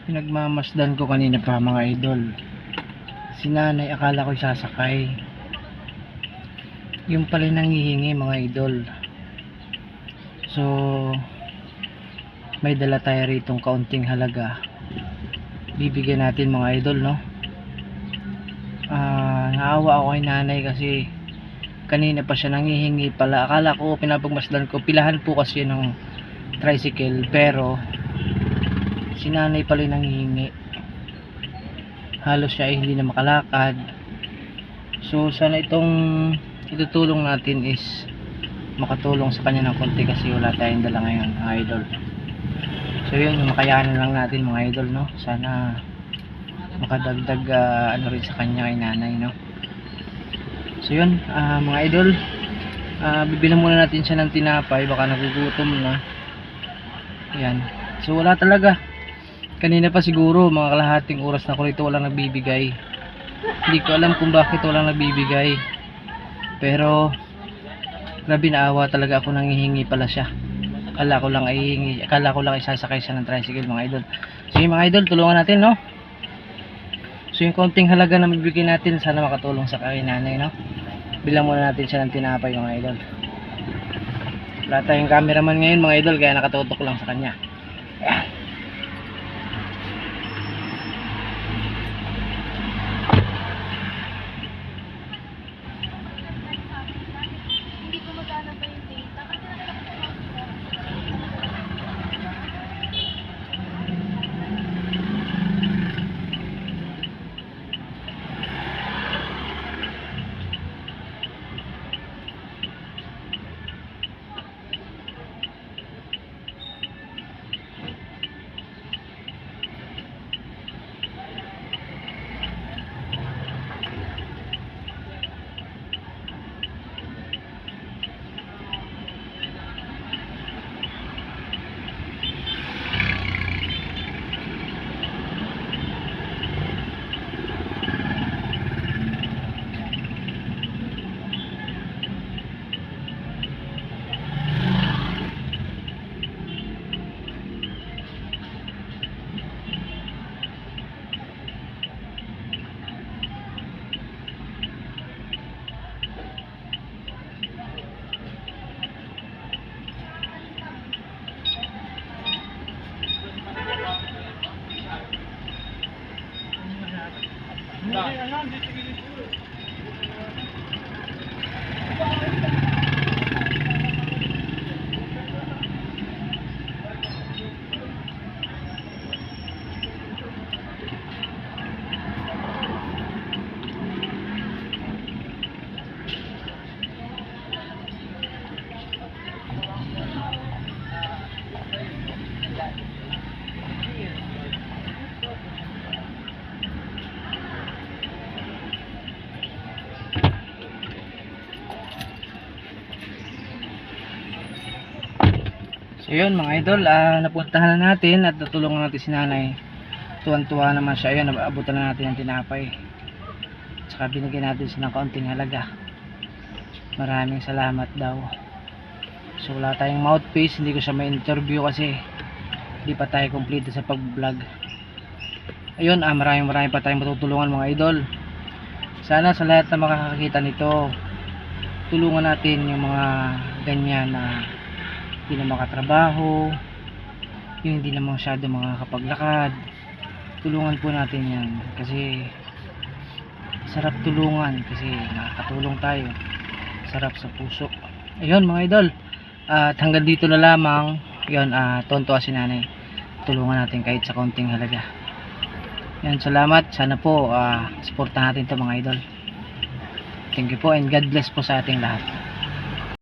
Pinagmamasdan ko kanina pa mga idol. Si nanay akala ko sasakay. Yung pala nanghihingi mga idol. So may dala tayo ritong kaunting halaga. Bibigyan natin mga idol, no? Naawa ako kay nanay kasi kanina pa siya nanghihingi pala. Akala ko pinapagmasdan ko. Pilahan po kasi ng tricycle, pero si nanay pala nanghihingi. Halos siya ay hindi na makalakad. So sana itong itutulong natin is makatulong sa kanya ng konti kasi wala tayong dala ngayon mga idol. So yun, makayanan lang natin mga idol, no? Sana makadagdag ano rin sa kanya kay nanay, no? So yun, mga idol, bibilang muna natin siya ng tinapay, baka nagugutom na. Ayan. So wala talaga. Kanina pa siguro mga kalahating oras na ko rito walang nagbibigay. Hindi ko alam kung bakit walang nagbibigay. Pero grabe, naawa talaga ako, nanghihingi pala siya. Akala ko lang ay sasakay siya ng tricycle mga idol. So yung mga idol, tulungan natin, no? So yung konting halaga na mabibigyan natin, sana makatulong sa kay nanay, no? Bilang muna natin siya ng tinapay mga idol. Wala tayong cameraman ngayon mga idol, kaya nakatutok lang sa kanya. Ayan. So yun mga idol, napuntahan na natin at natulungan natin si nanay. Tuwan-tuwa naman siya. Ayun, naabutan na natin ang tinapay. Tsaka binigyan natin siya ng kaunting halaga. Maraming salamat daw. So wala tayong mouthpiece, hindi ko siya ma-interview kasi hindi pa tayo complete sa pag-vlog. Ayun, maraming pa tayong matutulungan mga idol. Sana sa lahat na makakakita nito, tulungan natin yung mga ganyan na hindi na makatrabaho, yung hindi na masyado makakapaglakad. Tulungan po natin yan kasi sarap tulungan, kasi nakakatulong tayo, sarap sa puso. Ayun mga idol, at hanggang dito na lamang. Yun, tonto si nanay, tulungan natin kahit sa konting halaga. Yan, salamat. Sana po supportahan natin to mga idol. Thank you po and God bless po sa ating lahat.